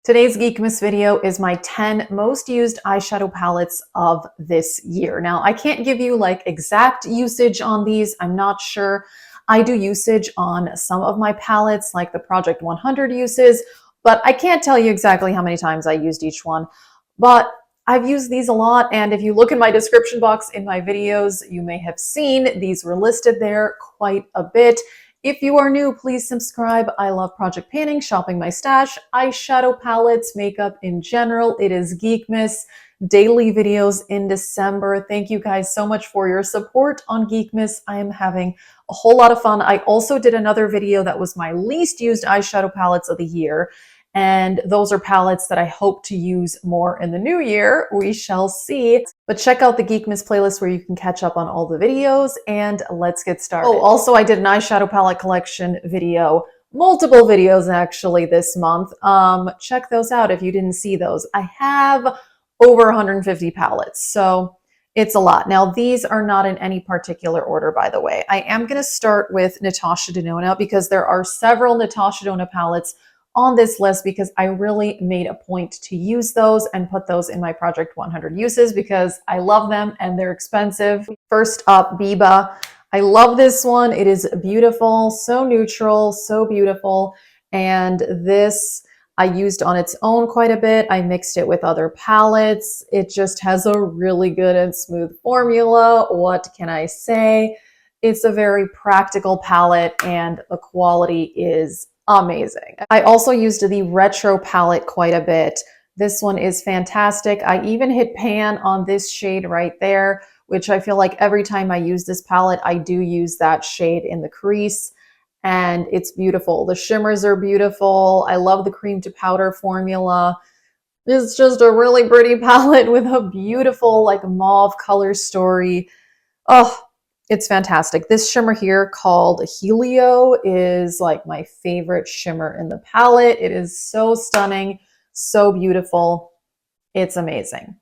Today's Geekmas video is my 10 most used eyeshadow palettes of this year. Now, I can't give you like exact usage on these. I'm not sure. I do usage on some of my palettes, like the Project 100 uses, but I can't tell you exactly how many times I used each one. But I've used these a lot, and if you look in my description box in my videos, you may have seen these were listed there quite a bit. If you are new, please subscribe. I love project panning, shopping my stash, eyeshadow palettes, makeup in general. It is Geekmas, daily videos in December. Thank you guys so much for your support on Geekmas. I am having a whole lot of fun. I also did another video that was my least used eyeshadow palettes of the year. And those are palettes that I hope to use more in the new year. We shall see. But check out the Geekmas playlist where you can catch up on all the videos, and let's get started. Oh, also I did an eyeshadow palette collection video, multiple videos actually this month. Check those out if you didn't see those. I have over 150 palettes, so it's a lot. Now, these are not in any particular order, by the way. I am going to start with Natasha Denona because there are several Natasha Denona palettes on this list because I really made a point to use those and put those in my Project 100 uses because I love them and they're expensive. First up, Biba. I love this one. It is beautiful, so neutral, so beautiful. And this I used on its own quite a bit. I mixed it with other palettes. It just has a really good and smooth formula. What can I say? It's a very practical palette and the quality is amazing. I also used the retro palette quite a bit. This one is fantastic. I even hit pan on this shade right there, which I feel like every time I use this palette, I do use that shade in the crease, and it's beautiful. The shimmers are beautiful. I love the cream to powder formula. It's just a really pretty palette with a beautiful like mauve color story. Oh, it's fantastic. This shimmer here called Helio is like my favorite shimmer in the palette. It is so stunning, so beautiful. It's amazing.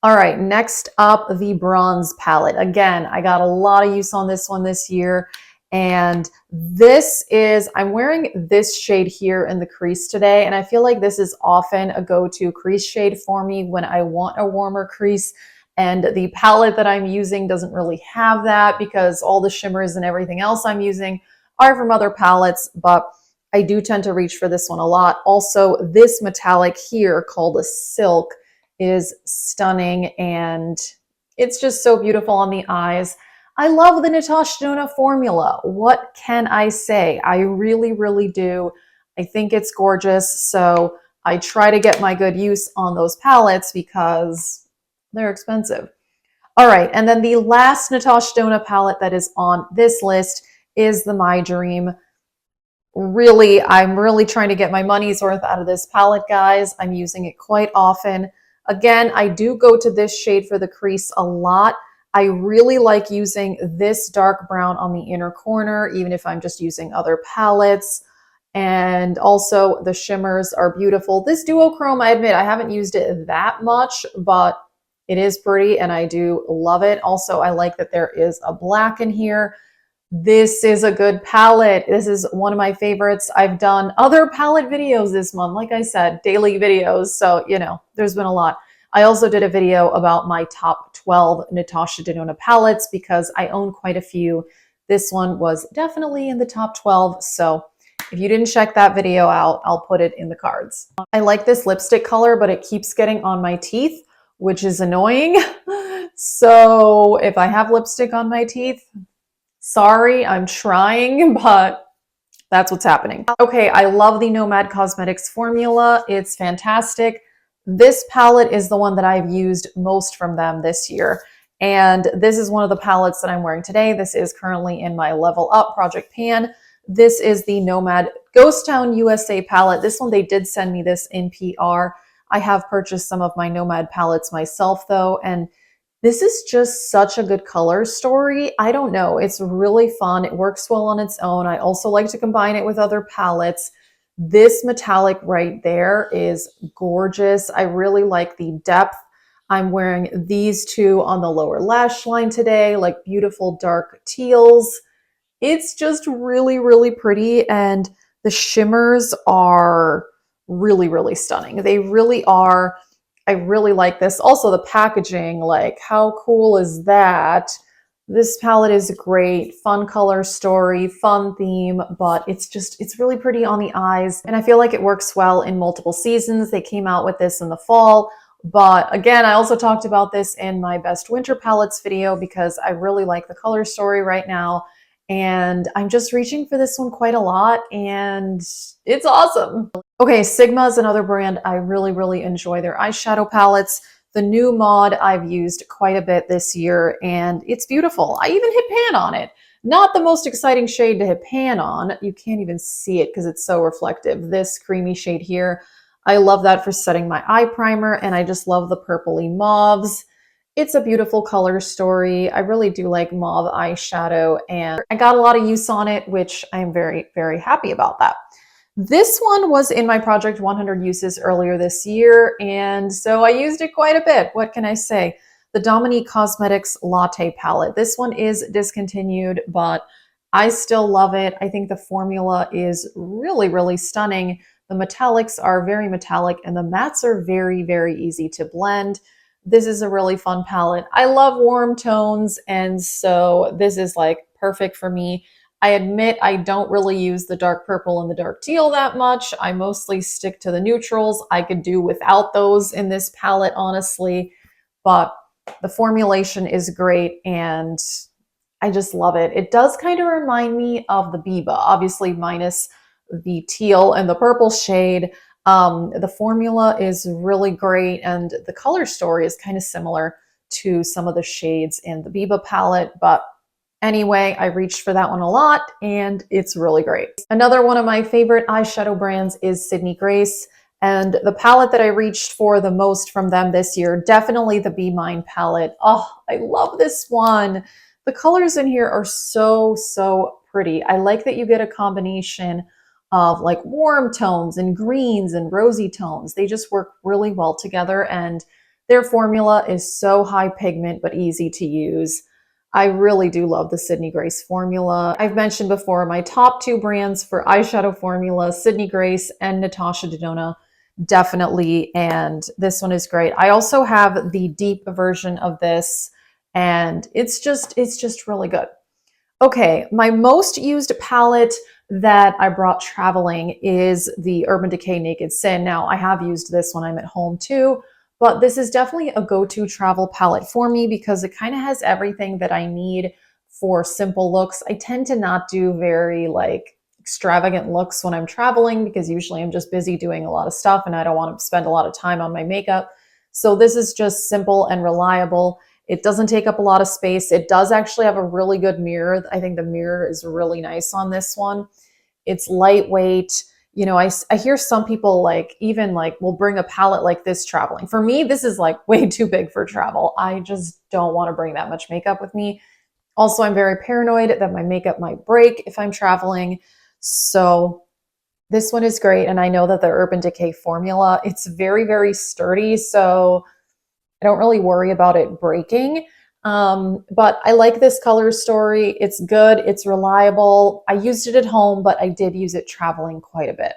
All right, next up, the bronze palette. Again, I got a lot of use on this one this year. And this is, I'm wearing this shade here in the crease today. And I feel like this is often a go-to crease shade for me when I want a warmer crease. And the palette that I'm using doesn't really have that because all the shimmers and everything else I'm using are from other palettes, but I do tend to reach for this one a lot. Also, this metallic here called a silk is stunning and it's just so beautiful on the eyes. I love the Natasha Denona formula. What can I say? I really, really do. I think it's gorgeous. So I try to get my good use on those palettes because they're expensive. All right, and then the last Natasha Denona palette that is on this list is the My Dream. Really, I'm really trying to get my money's worth out of this palette, guys. I'm using it quite often. Again, I do go to this shade for the crease a lot. I really like using this dark brown on the inner corner, even if I'm just using other palettes. And also the shimmers are beautiful. This duochrome, I admit, I haven't used it that much, but it is pretty and I do love it. Also, I like that there is a black in here. This is a good palette. This is one of my favorites. I've done other palette videos this month, like I said, daily videos. So, you know, there's been a lot. I also did a video about my top 12 Natasha Denona palettes because I own quite a few. This one was definitely in the top 12. So if you didn't check that video out, I'll put it in the cards. I like this lipstick color, but it keeps getting on my teeth, which is annoying. So if I have lipstick on my teeth, sorry, I'm trying, but that's what's happening. Okay, I love the Nomad Cosmetics formula. It's fantastic. This palette is the one that I've used most from them this year. And this is one of the palettes that I'm wearing today. This is currently in my Level Up Project Pan. This is the Nomad Ghost Town USA palette. This one, they did send me this in PR. I have purchased some of my Nomad palettes myself though, and this is just such a good color story. I don't know, it's really fun. It works well on its own. I also like to combine it with other palettes. This metallic right there is gorgeous. I really like the depth. I'm wearing these two on the lower lash line today, like beautiful dark teals. It's just really, really pretty, and the shimmers are really, really stunning. They really are. I really like this. Also the packaging, like how cool is that? This palette is great, fun color story, fun theme, but it's really pretty on the eyes. And I feel like it works well in multiple seasons. They came out with this in the fall, but again, I also talked about this in my best winter palettes video because I really like the color story right now. And I'm just reaching for this one quite a lot and it's awesome. Okay, Sigma is another brand I really, really enjoy their eyeshadow palettes. The new mod I've used quite a bit this year, and it's beautiful. I even hit pan on it. Not the most exciting shade to hit pan on. You can't even see it because it's so reflective. This creamy shade here, I love that for setting my eye primer, and I just love the purpley mauves. It's a beautiful color story. I really do like mauve eyeshadow, and I got a lot of use on it, which I'm very, very happy about that. This one was in my Project 100 uses earlier this year, and so I used it quite a bit. What can I say? The Dominique Cosmetics Latte Palette. This one is discontinued, but I still love it. I think the formula is really, really stunning. The metallics are very metallic, and the mattes are very, very easy to blend. This is a really fun palette. I love warm tones, and so this is like perfect for me. I admit I don't really use the dark purple and the dark teal that much. I mostly stick to the neutrals. I could do without those in this palette, honestly, but the formulation is great and I just love it. It does kind of remind me of the Biba, obviously minus the teal and the purple shade. The formula is really great and the color story is kind of similar to some of the shades in the Biba palette, but anyway, I reached for that one a lot and it's really great. Another one of my favorite eyeshadow brands is Sydney Grace. And the palette that I reached for the most from them this year, definitely the Be Mine palette. Oh, I love this one. The colors in here are so, so pretty. I like that you get a combination of like warm tones and greens and rosy tones. They just work really well together and their formula is so high pigment but easy to use. I really do love the Sydney Grace formula. I've mentioned before my top two brands for eyeshadow formula, Sydney Grace and Natasha Denona, definitely. And this one is great. I also have the deep version of this and it's just really good. Okay, my most used palette that I brought traveling is the Urban Decay Naked Sin. Now, I have used this when I'm at home too, but this is definitely a go-to travel palette for me because it kind of has everything that I need for simple looks. I tend to not do very like extravagant looks when I'm traveling because usually I'm just busy doing a lot of stuff and I don't want to spend a lot of time on my makeup. So this is just simple and reliable. It doesn't take up a lot of space. It does actually have a really good mirror. I think the mirror is really nice on this one. It's lightweight. You know, I hear some people like even like will bring a palette like this traveling. For me, this is like way too big for travel. I just don't want to bring that much makeup with me. Also, I'm very paranoid that my makeup might break if I'm traveling. So this one is great. And I know that the Urban Decay formula, it's very, very sturdy. So I don't really worry about it breaking. But I like this color story. It's good. It's reliable. I used it at home, but I did use it traveling quite a bit.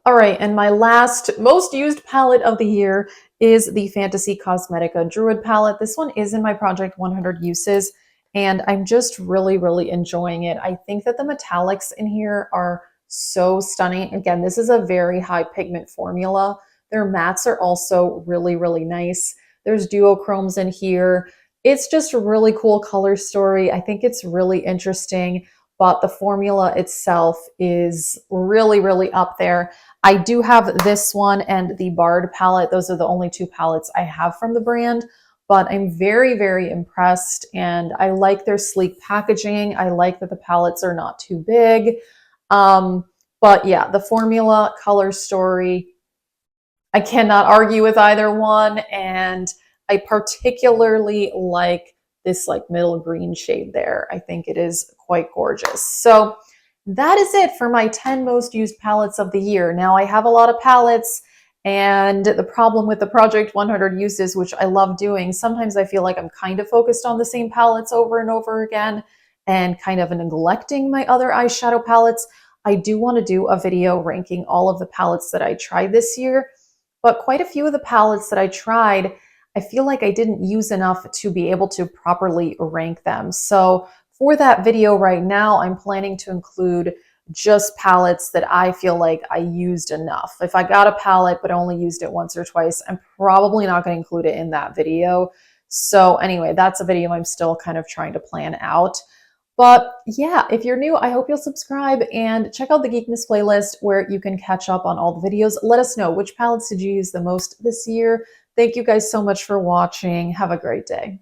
All right, and my last most used palette of the year is the Fantasy Cosmetica Druid palette. This one is in my Project 100 uses, and I'm just really, really enjoying it. I think that the metallics in here are so stunning. Again, this is a very high pigment formula. Their mattes are also really, really nice. There's duochromes in here. It's just a really cool color story. I think it's really interesting, but the formula itself is really, really up there. I do have this one and the Bard palette. Those are the only two palettes I have from the brand, but I'm very, very impressed and I like their sleek packaging. I like that the palettes are not too big. But yeah, the formula, color story, I cannot argue with either one. And I particularly like this like middle green shade there. I think it is quite gorgeous. So that is it for my 10 most used palettes of the year. Now I have a lot of palettes and the problem with the Project 100 uses, which I love doing, sometimes I feel like I'm kind of focused on the same palettes over and over again and kind of neglecting my other eyeshadow palettes. I do want to do a video ranking all of the palettes that I tried this year, but quite a few of the palettes that I tried, I feel like I didn't use enough to be able to properly rank them. So for that video right now, I'm planning to include just palettes that I feel like I used enough. If I got a palette but only used it once or twice, I'm probably not going to include it in that video. So anyway, that's a video I'm still kind of trying to plan out. But yeah, if you're new, I hope you'll subscribe and check out the Geekness playlist where you can catch up on all the videos. Let us know, which palettes did you use the most this year? Thank you guys so much for watching. Have a great day.